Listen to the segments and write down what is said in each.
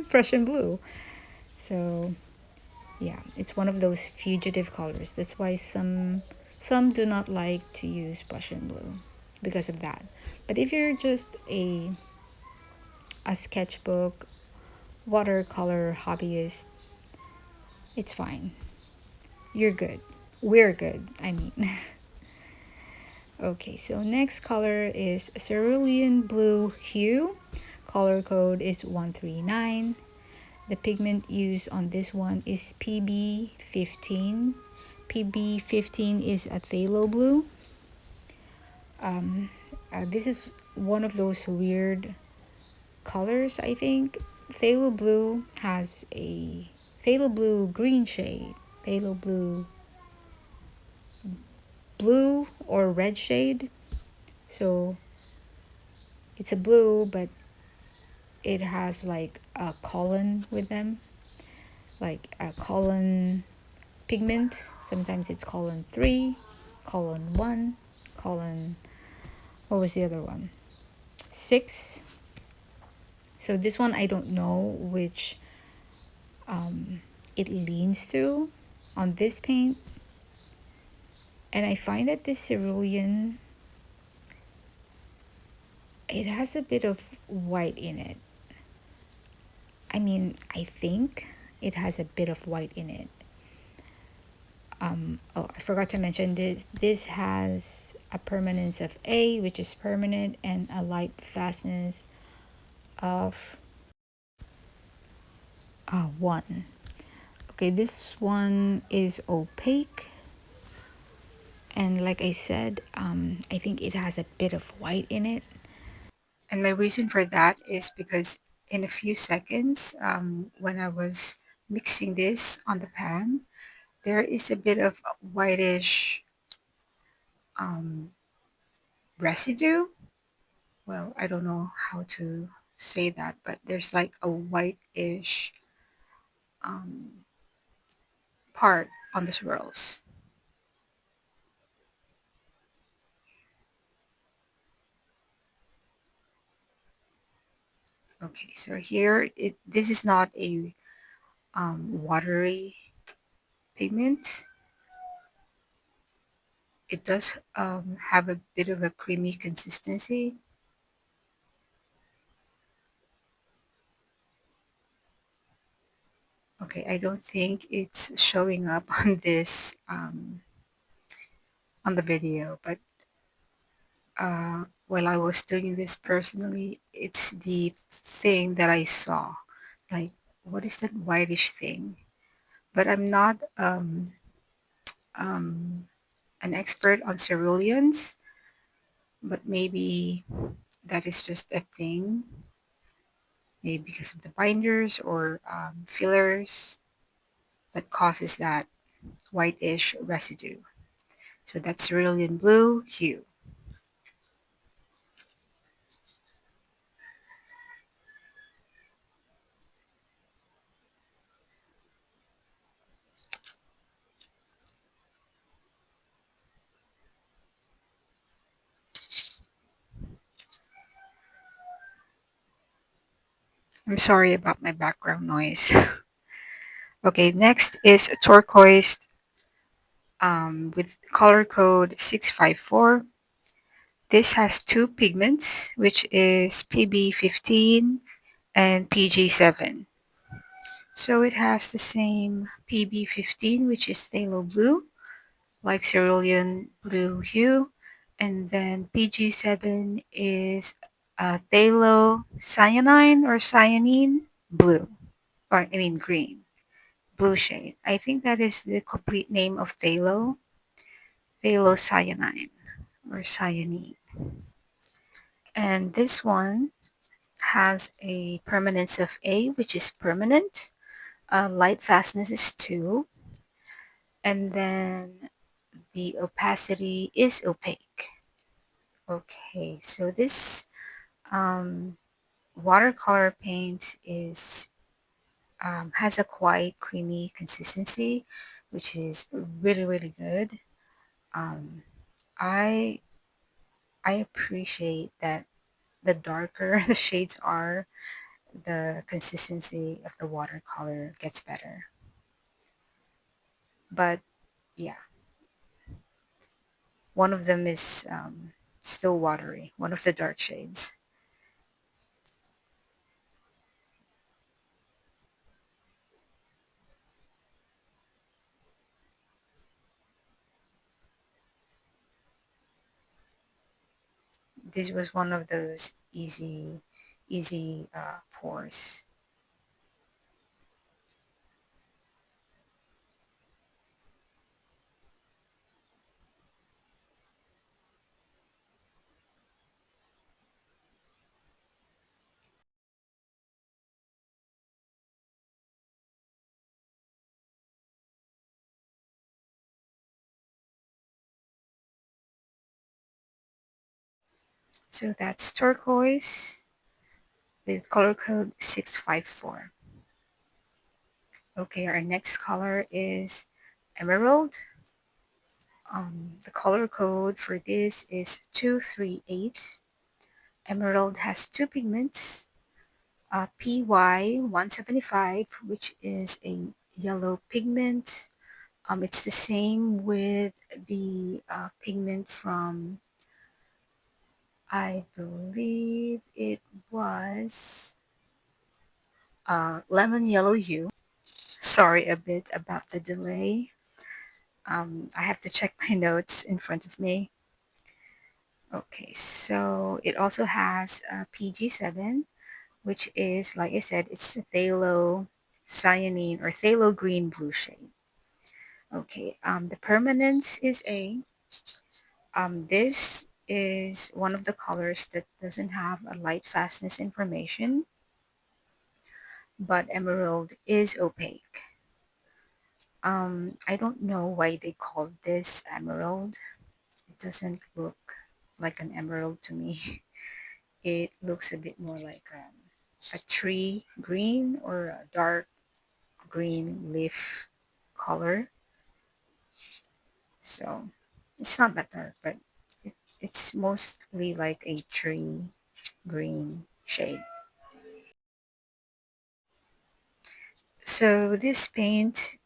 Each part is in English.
Prussian blue. So yeah, it's one of those fugitive colors. That's why some do not like to use Prussian blue because of that. But if you're just a sketchbook watercolor hobbyist, it's fine. You're good. We're good, I mean. Okay, so next color is Cerulean Blue Hue. Color code is 139. The pigment used on this one is PB15. PB15 is a phthalo blue. This is one of those weird colors, I think. Phthalo blue has a phthalo blue green shade, phthalo blue blue or red shade. So it's a blue, but it has like a colon with them, like a colon pigment. Sometimes it's colon 3, colon 1, colon, what was the other one? 6. So this one I don't know which it leans to on this paint. And I find that this cerulean, it has a bit of white in it. I mean, I think it has a bit of white in it. Oh, I forgot to mention this. This has a permanence of A, which is permanent, and a light fastness of 1. Okay, this one is opaque, and like I said, I think it has a bit of white in it. And my reason for that is because in a few seconds, when I was mixing this on the pan, there is a bit of whitish um, residue. Well, I don't know how to say that, but there's like a whitish um, part on the swirls. Okay, so here this is not a watery pigment. It does have a bit of a creamy consistency. Okay, I don't think it's showing up on this on the video, but while I was doing this personally, it's the thing that I saw. Like, what is that whitish thing? But I'm not um, an expert on ceruleans, but maybe that is just a thing, maybe because of the binders or fillers that causes that whitish residue. So that's Cerulean Blue Hue. I'm sorry about my background noise. Okay, next is Turquoise with color code 654. This has two pigments, which is PB15 and PG7. So it has the same PB15, which is phthalo blue, like Cerulean Blue Hue, and then PG7 is phthalo cyanine or cyanine blue, or I mean green, blue shade. I think that is the complete name of phthalocyanine or cyanine. And this one has a permanence of A, which is permanent. Light fastness is 2. And then the opacity is opaque. Okay, so this um, watercolor paint is has a quite creamy consistency, which is really really good. Um, I I appreciate that the darker the shades are, the consistency of the watercolor gets better. But yeah, one of them is still watery, one of the dark shades. This was one of those easy pours. So that's turquoise with color code 654. Okay, our next color is emerald. The color code for this is 238. Emerald has two pigments, PY175, which is a yellow pigment. It's the same with the pigment from, I believe it was lemon yellow hue. Sorry a bit about the delay. I have to check my notes in front of me. Okay, so it also has PG7, which is, like I said, it's a phthalo cyanine or phthalo green blue shade. Okay, the permanence is A. This is one of the colors that doesn't have a light fastness information, but emerald is opaque. I don't know why they called this emerald. It doesn't look like an emerald to me. It looks a bit more like a tree green or a dark green leaf color. So it's not that dark, but it's mostly like a tree green shade. So this paint,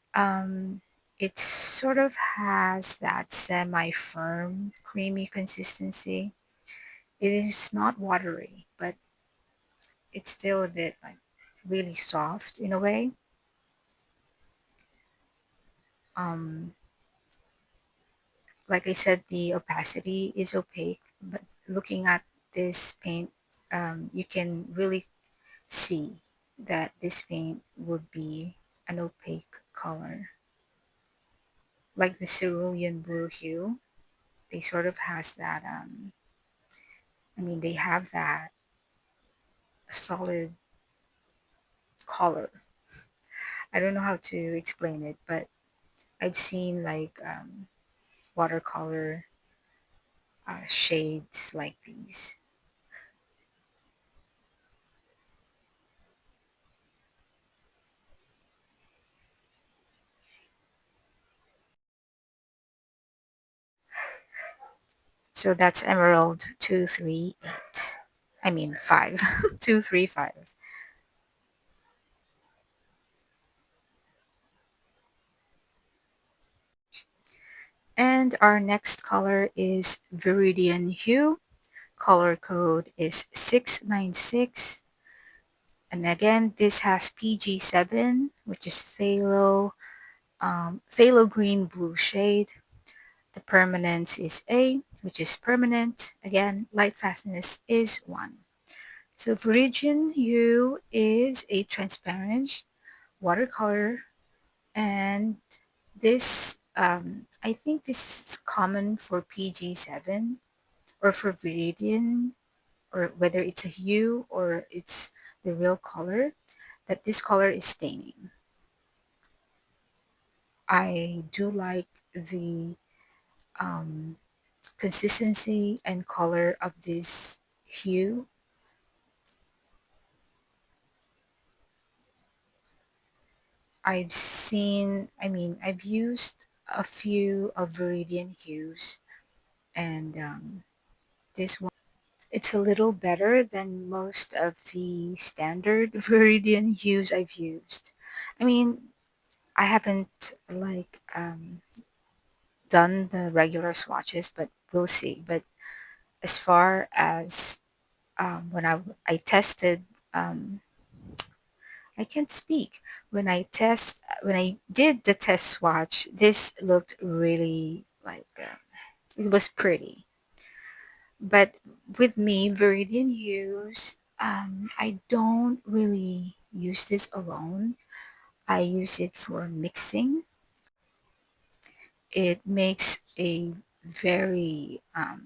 it sort of has that semi-firm, creamy consistency. It is not watery, but it's still a bit like really soft in a way. Um, like I said, the opacity is opaque, but looking at this paint, you can really see that this paint would be an opaque color. Like the Cerulean Blue Hue, they sort of has that, they have that solid color. I don't know how to explain it, but I've seen like watercolor shades like these. So that's Emerald 238. I mean 5. 235. And our next color is Viridian Hue. Color code is 696. And again, this has PG7, which is phthalo green blue shade. The permanence is A, which is permanent. Again, light fastness is 1. So Viridian Hue is a transparent watercolor, and this, I think this is common for PG7 or for Viridian, or whether it's a hue or it's the real color, that this color is staining. I do like the um, consistency and color of this hue. I've used a few of Viridian hues, and this one, It's a little better than most of the standard Viridian hues I've used. I mean, I haven't done the regular swatches, but we'll see. But as far as when I tested, um, I can't speak. When I did the test swatch, this looked really it was pretty. But with me, Viridian hues, I don't really use this alone. I use it for mixing. It makes a very uh,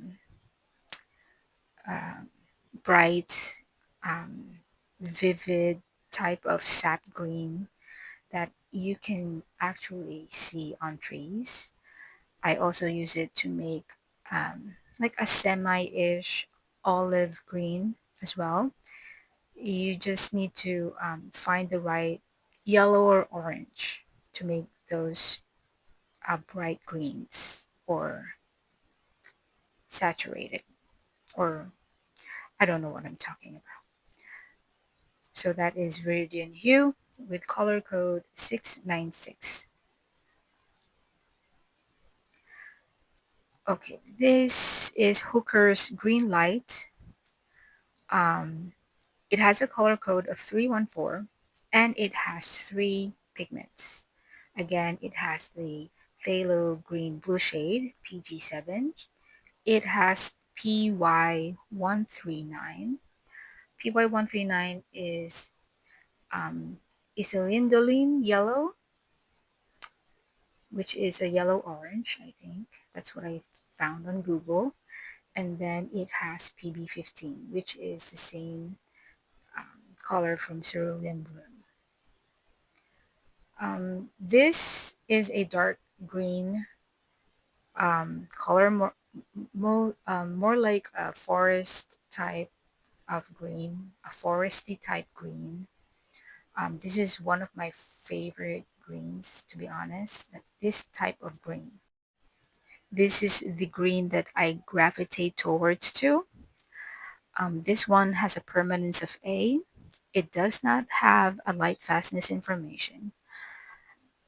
bright, um, vivid type of sap green that you can actually see on trees. I also use it to make like a semi-ish olive green as well. You just need to find the right yellow or orange to make those bright greens or saturated, or I don't know what I'm talking about. So that is Viridian Hue with color code 696. Okay, this is Hooker's Green Light. Um, it has a color code of 314 and it has three pigments. Again, it has the phthalo green blue shade, PG7. It has PY139. PY139 is isolindoline yellow, which is a yellow orange, I think. That's what I found on Google. And then it has PB15, which is the same color from Cerulean Blue. This is a dark green color, more like a forest type of green, a foresty type green. This is one of my favorite greens, to be honest. This type of green. This is the green that I gravitate towards too. This one has a permanence of A. It does not have a light fastness information,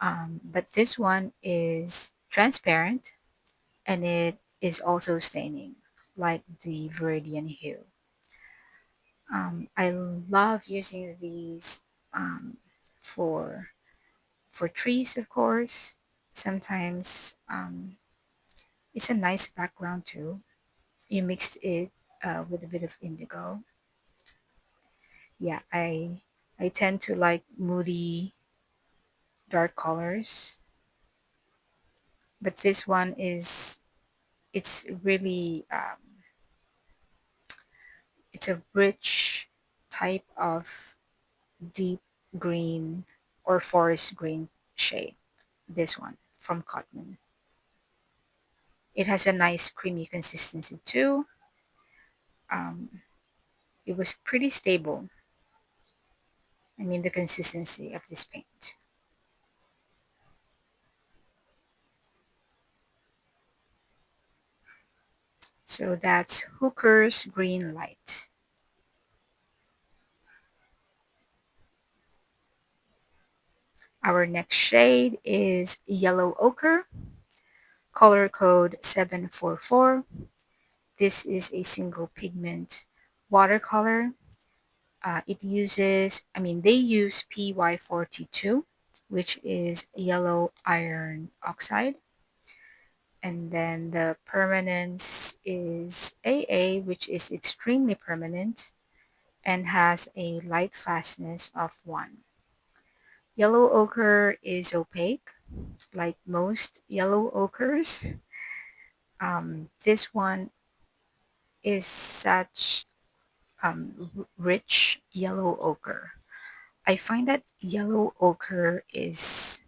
but this one is transparent and it is also staining like the Viridian Hue. I love using these um, for trees, of course. Sometimes it's a nice background too. You mixed it with a bit of indigo. Yeah, I tend to like moody dark colors, but this one is it's really it's a rich type of deep green or forest green shade. This one from Cotman. It has a nice creamy consistency too. Um, it was pretty stable. I mean the consistency of this paint. So that's Hooker's Green Light. Our next shade is Yellow Ochre, color code 744. This is a single pigment watercolor. They use PY42, which is yellow iron oxide. And then the permanence is AA, which is extremely permanent and has a light fastness of 1. Yellow ochre is opaque, like most yellow ochres. This one is such rich yellow ochre. I find that yellow ochre is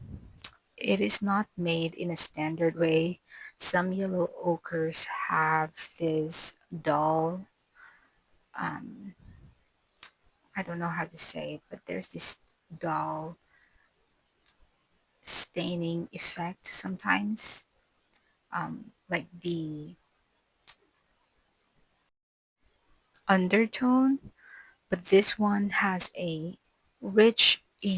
not made in a standard way. Some yellow ochres have this dull, um, I don't know how to say it, but there's this dull staining effect sometimes. Like undertone, but this one has a rich